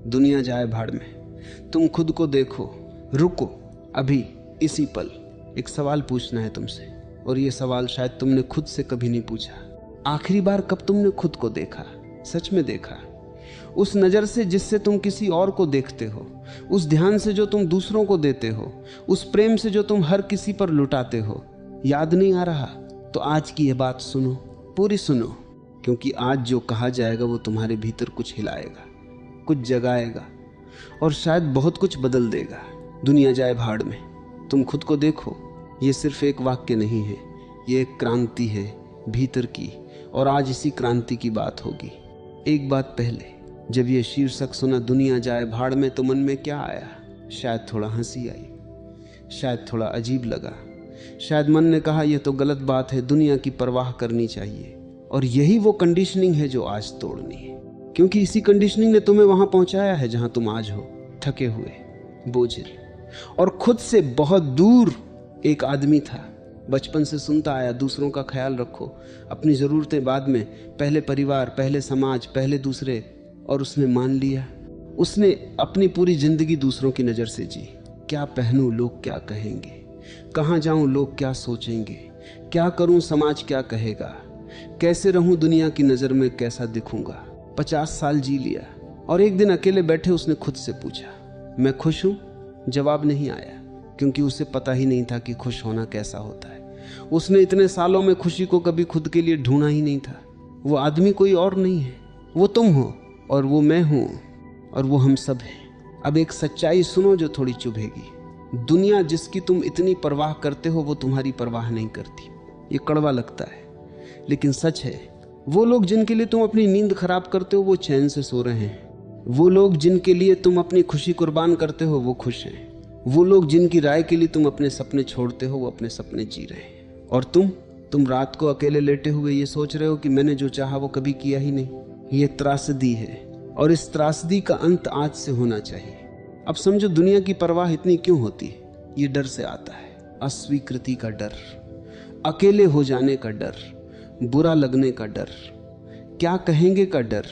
दुनिया जाए भाड़ में, तुम खुद को देखो। रुको अभी इसी पल, एक सवाल पूछना है तुमसे, और ये सवाल शायद तुमने खुद से कभी नहीं पूछा। आखिरी बार कब तुमने खुद को देखा, सच में देखा? उस नज़र से जिससे तुम किसी और को देखते हो, उस ध्यान से जो तुम दूसरों को देते हो, उस प्रेम से जो तुम हर किसी पर लुटाते हो। याद नहीं आ रहा? तो आज की यह बात सुनो, पूरी सुनो, क्योंकि आज जो कहा जाएगा वो तुम्हारे भीतर कुछ हिलाएगा, कुछ जगाएगा और शायद बहुत कुछ बदल देगा। दुनिया जाए भाड़ में, तुम खुद को देखो। ये सिर्फ एक वाक्य नहीं है, ये एक क्रांति है भीतर की, और आज इसी क्रांति की बात होगी। एक बात पहले, जब ये शीर्षक सुना दुनिया जाए भाड़ में, तो मन में क्या आया? शायद थोड़ा हंसी आई, शायद थोड़ा अजीब लगा, शायद मन ने कहा यह तो गलत बात है, दुनिया की परवाह करनी चाहिए। और यही वो कंडीशनिंग है जो आज तोड़नी है, क्योंकि इसी कंडीशनिंग ने तुम्हें वहां पहुंचाया है जहां तुम आज हो, थके हुए, बोझिल और खुद से बहुत दूर। एक आदमी था, बचपन से सुनता आया, दूसरों का ख्याल रखो, अपनी ज़रूरतें बाद में, पहले परिवार, पहले समाज, पहले दूसरे, और उसने मान लिया। उसने अपनी पूरी जिंदगी दूसरों की नज़र से जी। क्या पहनूं, लोग क्या कहेंगे, कहाँ जाऊं, लोग क्या सोचेंगे, क्या करूं, समाज क्या कहेगा, कैसे रहूं, दुनिया की नज़र में कैसा दिखूंगा। 50 साल जी लिया, और एक दिन अकेले बैठे उसने खुद से पूछा, मैं खुश हूं? जवाब नहीं आया, क्योंकि उसे पता ही नहीं था कि खुश होना कैसा होता है। उसने इतने सालों में खुशी को कभी खुद के लिए ढूंढा ही नहीं था। वो आदमी कोई और नहीं है, वो तुम हो, और वो मैं हूं, और वो हम सब हैं। अब एक सच्चाई सुनो जो थोड़ी चुभेगी। दुनिया जिसकी तुम इतनी परवाह करते हो, वो तुम्हारी परवाह नहीं करती। ये कड़वा लगता है, लेकिन सच है। वो लोग जिनके लिए तुम अपनी नींद खराब करते हो, वो चैन से सो रहे हैं। वो लोग जिनके लिए तुम अपनी खुशी कुर्बान करते हो, वो खुश हैं। वो लोग जिनकी राय के लिए तुम अपने सपने छोड़ते हो, वो अपने सपने जी रहे हैं। और तुम रात को अकेले लेटे हुए ये सोच रहे हो कि मैंने जो चाहा वो कभी किया ही नहीं। ये त्रासदी है, और इस त्रासदी का अंत आज से होना चाहिए। अब समझो दुनिया की परवाह इतनी क्यों होती है। ये डर से आता है, अस्वीकृति का डर, अकेले हो जाने का डर, बुरा लगने का डर, क्या कहेंगे का डर।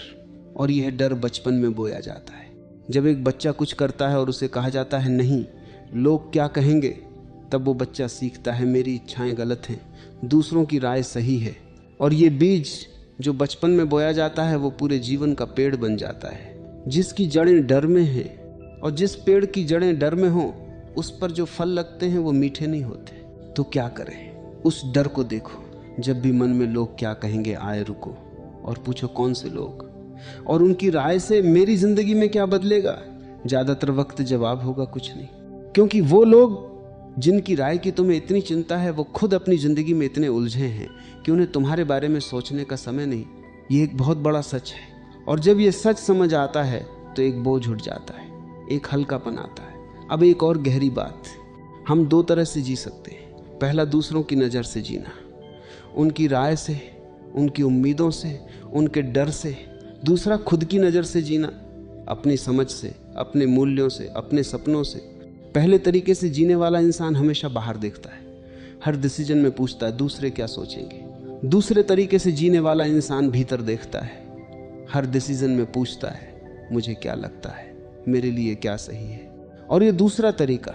और यह डर बचपन में बोया जाता है। जब एक बच्चा कुछ करता है और उसे कहा जाता है नहीं, लोग क्या कहेंगे, तब वो बच्चा सीखता है मेरी इच्छाएं गलत हैं, दूसरों की राय सही है। और ये बीज जो बचपन में बोया जाता है, वो पूरे जीवन का पेड़ बन जाता है, जिसकी जड़ें डर में हैं। और जिस पेड़ की जड़ें डर में हों, उस पर जो फल लगते हैं वो मीठे नहीं होते। तो क्या करें? उस डर को देखो। जब भी मन में लोग क्या कहेंगे आए, रुको और पूछो कौन से लोग, और उनकी राय से मेरी जिंदगी में क्या बदलेगा। ज्यादातर वक्त जवाब होगा कुछ नहीं, क्योंकि वो लोग जिनकी राय की तुम्हें इतनी चिंता है, वो खुद अपनी जिंदगी में इतने उलझे हैं कि उन्हें तुम्हारे बारे में सोचने का समय नहीं। ये एक बहुत बड़ा सच है, और जब ये सच समझ आता है तो एक बोझ उठ जाता है, एक हल्कापन आता है। अब एक और गहरी बात, हम दो तरह से जी सकते हैं। पहला, दूसरों की नज़र से जीना, उनकी राय से, उनकी उम्मीदों से, उनके डर से। दूसरा, खुद की नज़र से जीना, अपनी समझ से, अपने मूल्यों से, अपने सपनों से। पहले तरीके से जीने वाला इंसान हमेशा बाहर देखता है, हर डिसीजन में पूछता है दूसरे क्या सोचेंगे। दूसरे तरीके से जीने वाला इंसान भीतर देखता है, हर डिसीजन में पूछता है मुझे क्या लगता है, मेरे लिए क्या सही है। और ये दूसरा तरीका,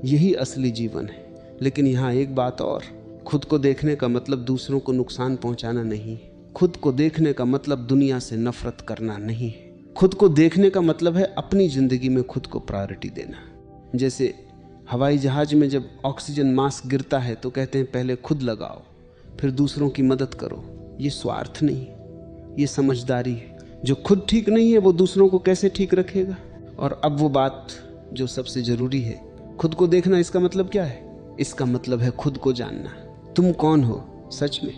यही असली जीवन है। लेकिन यहाँ एक बात और, खुद को देखने का मतलब दूसरों को नुकसान पहुंचाना नहीं है। खुद को देखने का मतलब दुनिया से नफरत करना नहीं है। खुद को देखने का मतलब है अपनी जिंदगी में खुद को प्रायोरिटी देना। जैसे हवाई जहाज में जब ऑक्सीजन मास्क गिरता है तो कहते हैं पहले खुद लगाओ, फिर दूसरों की मदद करो। ये स्वार्थ नहीं, ये समझदारी है। जो खुद ठीक नहीं है वो दूसरों को कैसे ठीक रखेगा। और अब वो बात जो सबसे जरूरी है, खुद को देखना, इसका मतलब क्या है? इसका मतलब है खुद को जानना। तुम कौन हो सच में?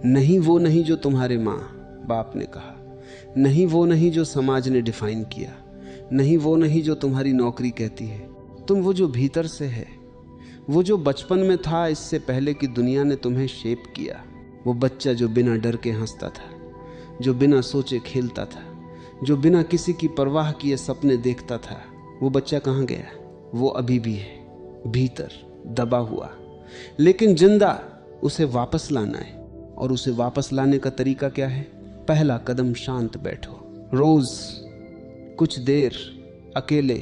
नहीं वो नहीं जो तुम्हारे माँ बाप ने कहा, नहीं वो नहीं जो समाज ने डिफाइन किया, नहीं वो नहीं जो तुम्हारी नौकरी कहती है। तुम वो जो भीतर से है, वो जो बचपन में था, इससे पहले कि दुनिया ने तुम्हें शेप किया। वो बच्चा जो बिना डर के हंसता था, जो बिना सोचे खेलता था, जो बिना किसी की परवाह किए सपने देखता था। वो बच्चा कहाँ गया? वो अभी भी है, भीतर दबा हुआ, लेकिन जिंदा। उसे वापस लाना है, और उसे वापस लाने का तरीका क्या है? पहला कदम, शांत बैठो। रोज कुछ देर अकेले,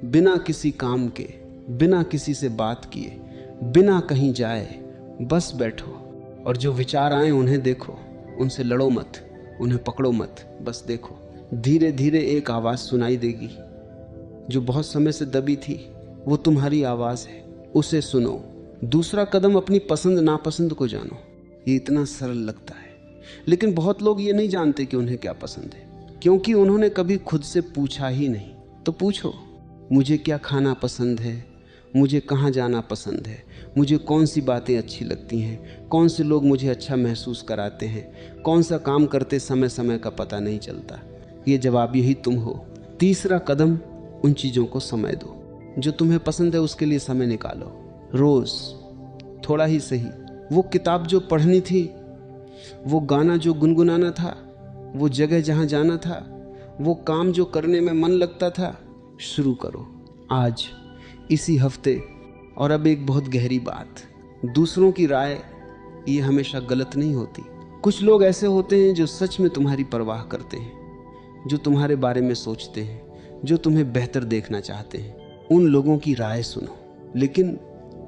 बिना किसी काम के, बिना किसी से बात किए, बिना कहीं जाए, बस बैठो और जो विचार आए उन्हें देखो, उनसे लड़ो मत, उन्हें पकड़ो मत, बस देखो। धीरे धीरे एक आवाज़ सुनाई देगी जो बहुत समय से दबी थी, वो तुम्हारी आवाज़ है, उसे सुनो। दूसरा कदम अपनी पसंद नापसंद को जानो। ये इतना सरल लगता है, लेकिन बहुत लोग ये नहीं जानते कि उन्हें क्या पसंद है, क्योंकि उन्होंने कभी खुद से पूछा ही नहीं। तो पूछो, मुझे क्या खाना पसंद है, मुझे कहाँ जाना पसंद है, मुझे कौन सी बातें अच्छी लगती हैं, कौन से लोग मुझे अच्छा महसूस कराते हैं, कौन सा काम करते समय समय का पता नहीं चलता। ये जवाब यही तुम हो। तीसरा कदम, उन चीज़ों को समय दो जो तुम्हें पसंद है, उसके लिए समय निकालो। रोज़ थोड़ा ही सही। वो किताब जो पढ़नी थी, वो गाना जो गुनगुनाना था, वो जगह जहाँ जाना था, वो काम जो करने में मन लगता था, शुरू करो आज, इसी हफ्ते। और अब एक बहुत गहरी बात, दूसरों की राय ये हमेशा गलत नहीं होती। कुछ लोग ऐसे होते हैं जो सच में तुम्हारी परवाह करते हैं, जो तुम्हारे बारे में सोचते हैं, जो तुम्हें बेहतर देखना चाहते हैं। उन लोगों की राय सुनो, लेकिन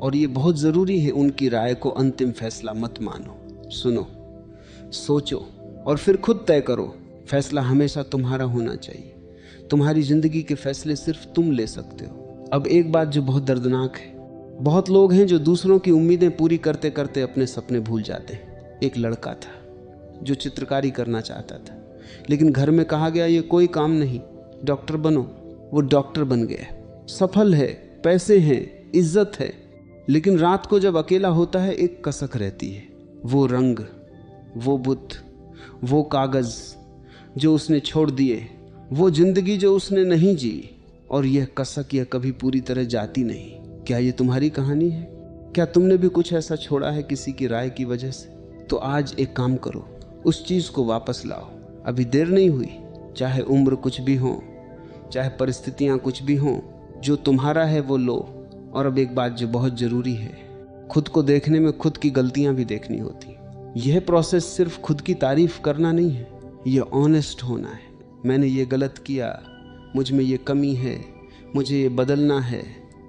और ये बहुत ज़रूरी है, उनकी राय को अंतिम फैसला मत मानो। सुनो, सोचो और फिर खुद तय करो। फैसला हमेशा तुम्हारा होना चाहिए। तुम्हारी ज़िंदगी के फैसले सिर्फ तुम ले सकते हो। अब एक बात जो बहुत दर्दनाक है, बहुत लोग हैं जो दूसरों की उम्मीदें पूरी करते करते अपने सपने भूल जाते हैं। एक लड़का था जो चित्रकारी करना चाहता था, लेकिन घर में कहा गया ये कोई काम नहीं, डॉक्टर बनो। वो डॉक्टर बन गया, सफल है, पैसे हैं, इज्जत है, लेकिन रात को जब अकेला होता है एक कसक रहती है। वो रंग, वो बुत, वो कागज़ जो उसने छोड़ दिए, वो जिंदगी जो उसने नहीं जी, और यह कसक यह कभी पूरी तरह जाती नहीं। क्या ये तुम्हारी कहानी है? क्या तुमने भी कुछ ऐसा छोड़ा है किसी की राय की वजह से? तो आज एक काम करो, उस चीज़ को वापस लाओ। अभी देर नहीं हुई। चाहे उम्र कुछ भी हो, चाहे परिस्थितियाँ कुछ भी हों, जो तुम्हारा है वो लो। और अब एक बात जो बहुत ज़रूरी है, खुद को देखने में खुद की गलतियाँ भी देखनी होती। यह प्रोसेस सिर्फ खुद की तारीफ करना नहीं है, ये ऑनेस्ट होना है। मैंने ये गलत किया, मुझ में ये कमी है, मुझे ये बदलना है।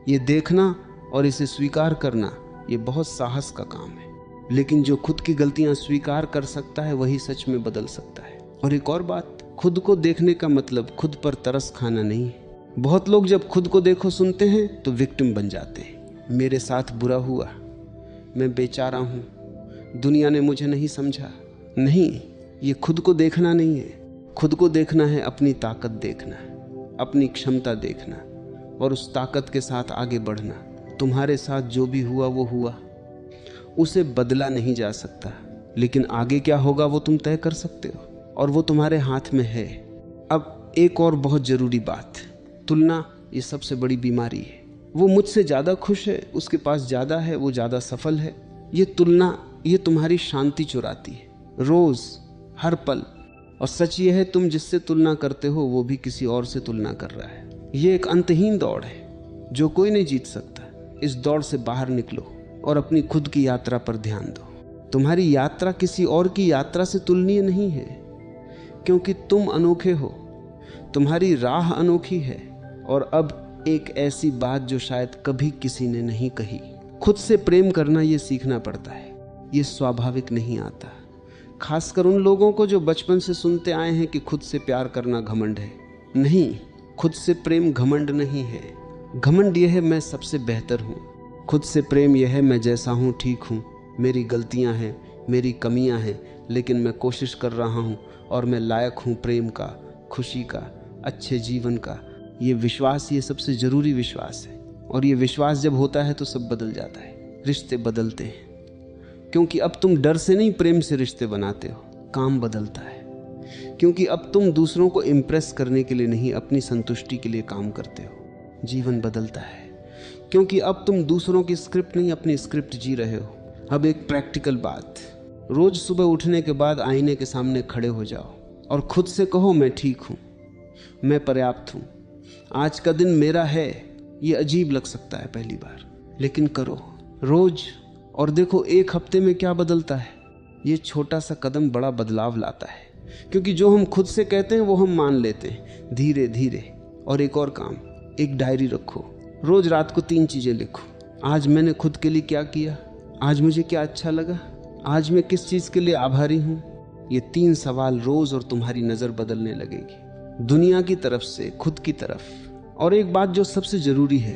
ये देखना और इसे स्वीकार करना, ये बहुत साहस का काम है। लेकिन जो खुद की गलतियां स्वीकार कर सकता है वही सच में बदल सकता है। और एक और बात, खुद को देखने का मतलब खुद पर तरस खाना नहीं है। बहुत लोग जब खुद को देखो सुनते हैं तो विक्टिम बन जाते हैं। मेरे साथ बुरा हुआ, मैं बेचारा हूँ, दुनिया ने मुझे नहीं समझा। नहीं, ये खुद को देखना नहीं है। खुद को देखना है अपनी ताकत देखना, अपनी क्षमता देखना, और उस ताकत के साथ आगे बढ़ना। तुम्हारे साथ जो भी हुआ वो हुआ, उसे बदला नहीं जा सकता, लेकिन आगे क्या होगा वो तुम तय कर सकते हो, और वो तुम्हारे हाथ में है। अब एक और बहुत ज़रूरी बात, तुलना ये सबसे बड़ी बीमारी है। वो मुझसे ज़्यादा खुश है, उसके पास ज़्यादा है, वो ज़्यादा सफल है। ये तुलना ये तुम्हारी शांति चुराती है, रोज़, हर पल। और सच ये है, तुम जिससे तुलना करते हो वो भी किसी और से तुलना कर रहा है। ये एक अंतहीन दौड़ है जो कोई नहीं जीत सकता। इस दौड़ से बाहर निकलो और अपनी खुद की यात्रा पर ध्यान दो। तुम्हारी यात्रा किसी और की यात्रा से तुलनीय नहीं है, क्योंकि तुम अनोखे हो, तुम्हारी राह अनोखी है। और अब एक ऐसी बात जो शायद कभी किसी ने नहीं कही, खुद से प्रेम करना ये सीखना पड़ता है। ये स्वाभाविक नहीं आता, खासकर उन लोगों को जो बचपन से सुनते आए हैं कि खुद से प्यार करना घमंड है। नहीं, खुद से प्रेम घमंड नहीं है। घमंड यह है मैं सबसे बेहतर हूँ। खुद से प्रेम यह है मैं जैसा हूँ ठीक हूँ, मेरी गलतियाँ हैं, मेरी कमियाँ हैं, लेकिन मैं कोशिश कर रहा हूँ और मैं लायक हूँ प्रेम का, खुशी का, अच्छे जीवन का। ये विश्वास, ये सबसे ज़रूरी विश्वास है। और ये विश्वास जब होता है तो सब बदल जाता है, रिश्ते बदलते हैं। क्योंकि अब तुम डर से नहीं प्रेम से रिश्ते बनाते हो, काम बदलता है। क्योंकि अब तुम दूसरों को इम्प्रेस करने के लिए नहीं, अपनी संतुष्टि के लिए काम करते हो। जीवन बदलता है, क्योंकि अब तुम दूसरों की स्क्रिप्ट नहीं, अपनी स्क्रिप्ट जी रहे हो। अब एक प्रैक्टिकल बात, रोज सुबह उठने के बाद आईने के सामने खड़े हो जाओ और खुद से कहो मैं ठीक हूँ, मैं पर्याप्त हूँ, आज का दिन मेरा है। ये अजीब लग सकता है पहली बार, लेकिन करो रोज और देखो एक हफ्ते में क्या बदलता है। ये छोटा सा कदम बड़ा बदलाव लाता है। क्योंकि जो हम खुद से कहते हैं वो हम मान लेते हैं धीरे धीरे। और एक और काम, एक डायरी रखो, रोज रात को 3 चीजें लिखो। आज मैंने खुद के लिए क्या किया, आज मुझे क्या अच्छा लगा, आज मैं किस चीज के लिए आभारी हूं। ये 3 सवाल रोज, और तुम्हारी नजर बदलने लगेगी दुनिया की तरफ से खुद की तरफ। और एक बात जो सबसे जरूरी है,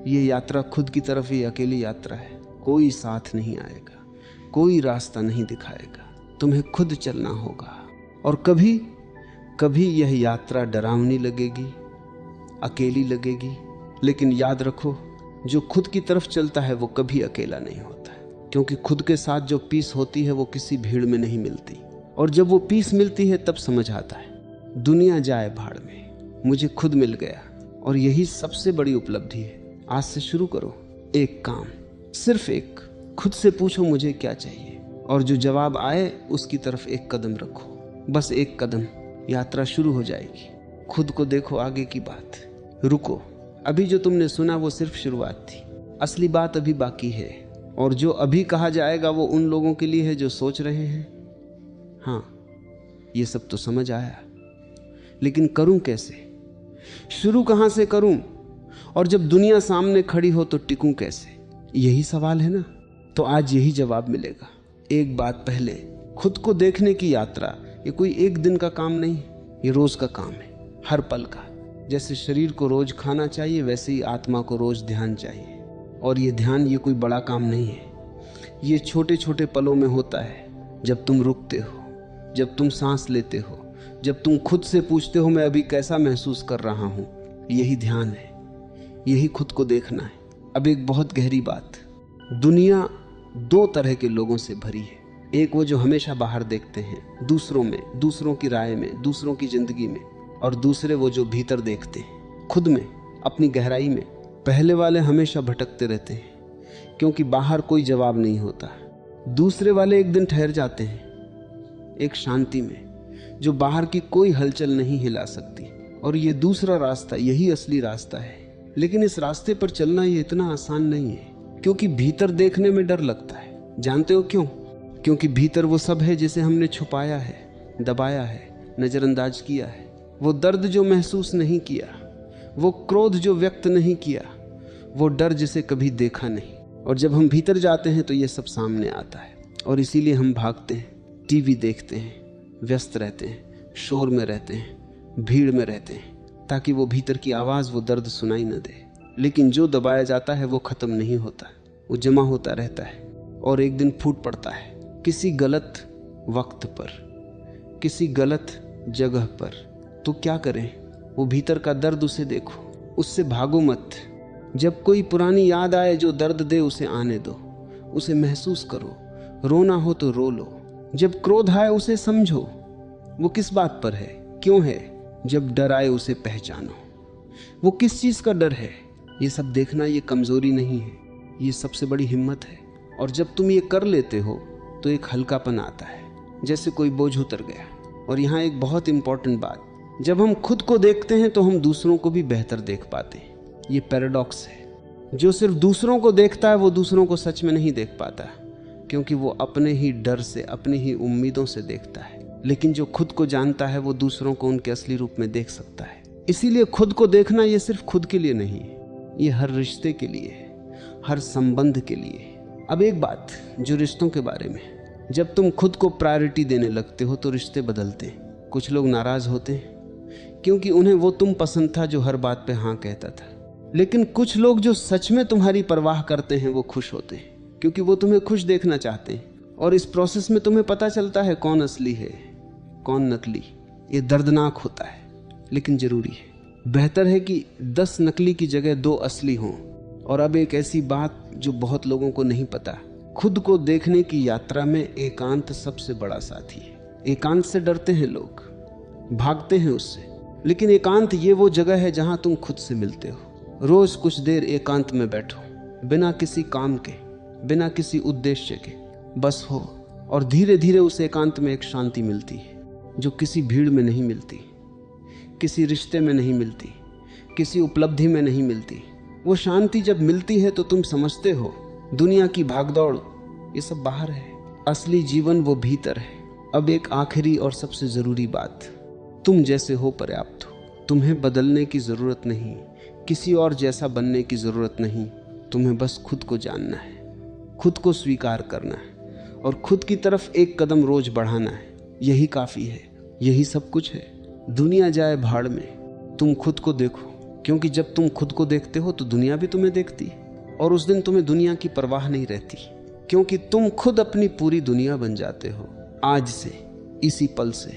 ये यात्रा खुद की तरफ ही अकेली यात्रा है। कोई साथ नहीं आएगा, कोई रास्ता नहीं दिखाएगा, तुम्हें खुद चलना होगा। और कभी कभी यह यात्रा डरावनी लगेगी, अकेली लगेगी, लेकिन याद रखो जो खुद की तरफ चलता है वो कभी अकेला नहीं होता है। क्योंकि खुद के साथ जो पीस होती है वो किसी भीड़ में नहीं मिलती। और जब वो पीस मिलती है तब समझ आता है दुनिया जाए भाड़ में, मुझे खुद मिल गया। और यही सबसे बड़ी उपलब्धि है। आज से शुरू करो एक काम, सिर्फ एक, खुद से पूछो मुझे क्या चाहिए, और जो जवाब आए उसकी तरफ एक कदम रखो, बस एक कदम, यात्रा शुरू हो जाएगी। खुद को देखो, आगे की बात रुको। अभी जो तुमने सुना वो सिर्फ शुरुआत थी, असली बात अभी बाकी है। और जो अभी कहा जाएगा वो उन लोगों के लिए है जो सोच रहे हैं। हाँ, ये सब तो समझ आया, लेकिन करूं कैसे, शुरू कहां से करूं, और जब दुनिया सामने खड़ी हो तो टिकूं कैसे, यही सवाल है ना। तो आज यही जवाब मिलेगा। एक बात पहले, खुद को देखने की यात्रा ये कोई एक दिन का काम नहीं, ये रोज का काम है, हर पल का। जैसे शरीर को रोज खाना चाहिए वैसे ही आत्मा को रोज ध्यान चाहिए। और ये ध्यान ये कोई बड़ा काम नहीं है, ये छोटे छोटे पलों में होता है। जब तुम रुकते हो, जब तुम सांस लेते हो, जब तुम खुद से पूछते हो मैं अभी कैसा महसूस कर रहा हूं, यही ध्यान है, यही खुद को देखना है। अब एक बहुत गहरी बात, दुनिया 2 तरह के लोगों से भरी है। एक वो जो हमेशा बाहर देखते हैं, दूसरों में, दूसरों की राय में, दूसरों की जिंदगी में। और दूसरे वो जो भीतर देखते हैं, खुद में, अपनी गहराई में। पहले वाले हमेशा भटकते रहते हैं क्योंकि बाहर कोई जवाब नहीं होता। दूसरे वाले एक दिन ठहर जाते हैं एक शांति में जो बाहर की कोई हलचल नहीं हिला सकती। और ये दूसरा रास्ता, यही असली रास्ता है। लेकिन इस रास्ते पर चलना ये इतना आसान नहीं है, क्योंकि भीतर देखने में डर लगता है। जानते हो क्यों? क्योंकि भीतर वो सब है जिसे हमने छुपाया है, दबाया है, नजरअंदाज किया है। वो दर्द जो महसूस नहीं किया, वो क्रोध जो व्यक्त नहीं किया, वो डर जिसे कभी देखा नहीं। और जब हम भीतर जाते हैं तो ये सब सामने आता है। और इसीलिए हम भागते हैं, टीवी देखते हैं, व्यस्त रहते हैं, शोर में रहते हैं, भीड़ में रहते हैं, ताकि वो भीतर की आवाज़, वो दर्द सुनाई न दे। लेकिन जो दबाया जाता है वो ख़त्म नहीं होता, वो जमा होता रहता है और एक दिन फूट पड़ता है किसी गलत वक्त पर, किसी गलत जगह पर। तो क्या करें? वो भीतर का दर्द, उसे देखो, उससे भागो मत। जब कोई पुरानी याद आए जो दर्द दे, उसे आने दो, उसे महसूस करो। रोना हो तो रो लो। जब क्रोध आए उसे समझो, वो किस बात पर है, क्यों है। जब डर आए उसे पहचानो, वो किस चीज़ का डर है। ये सब देखना ये कमज़ोरी नहीं है, ये सबसे बड़ी हिम्मत है। और जब तुम ये कर लेते हो तो एक हल्कापन आता है, जैसे कोई बोझ उतर गया। और यहाँ एक बहुत इंपॉर्टेंट बात, जब हम खुद को देखते हैं तो हम दूसरों को भी बेहतर देख पाते हैं। ये पैराडॉक्स है। जो सिर्फ दूसरों को देखता है वो दूसरों को सच में नहीं देख पाता, क्योंकि वो अपने ही डर से, अपनी ही उम्मीदों से देखता है। लेकिन जो खुद को जानता है वो दूसरों को उनके असली रूप में देख सकता है। इसीलिए खुद को देखना ये सिर्फ खुद के लिए नहीं है, ये हर रिश्ते के लिए है, हर संबंध के लिए। अब एक बात जो रिश्तों के बारे में, जब तुम खुद को प्रायोरिटी देने लगते हो तो रिश्ते बदलते हैं। कुछ लोग नाराज होते हैं क्योंकि उन्हें वो तुम पसंद था जो हर बात पे हाँ कहता था। लेकिन कुछ लोग जो सच में तुम्हारी परवाह करते हैं वो खुश होते हैं, क्योंकि वो तुम्हें खुश देखना चाहते हैं। और इस प्रोसेस में तुम्हें पता चलता है कौन असली है, कौन नकली। ये दर्दनाक होता है लेकिन जरूरी है। बेहतर है कि 10 नकली की जगह 2 असली हों। और अब एक ऐसी बात जो बहुत लोगों को नहीं पता, खुद को देखने की यात्रा में एकांत सबसे बड़ा साथी है। एकांत से डरते हैं लोग, भागते हैं उससे, लेकिन एकांत ये वो जगह है जहां तुम खुद से मिलते हो। रोज कुछ देर एकांत में बैठो, बिना किसी काम के, बिना किसी उद्देश्य के, बस हो। और धीरे धीरे उस एकांत में एक शांति मिलती है जो किसी भीड़ में नहीं मिलती, किसी रिश्ते में नहीं मिलती, किसी उपलब्धि में नहीं मिलती। वो शांति जब मिलती है तो तुम समझते हो दुनिया की भागदौड़ ये सब बाहर है, असली जीवन वो भीतर है। अब एक आखिरी और सबसे जरूरी बात, तुम जैसे हो पर्याप्त हो। तुम्हें बदलने की जरूरत नहीं, किसी और जैसा बनने की जरूरत नहीं। तुम्हें बस खुद को जानना है, खुद को स्वीकार करना है और खुद की तरफ एक कदम रोज बढ़ाना है। यही काफी है, यही सब कुछ है। दुनिया जाए भाड़ में, तुम खुद को देखो, क्योंकि जब तुम खुद को देखते हो तो दुनिया भी तुम्हें देखती है और उस दिन तुम्हें दुनिया की परवाह नहीं रहती, क्योंकि तुम खुद अपनी पूरी दुनिया बन जाते हो आज से, इसी पल से।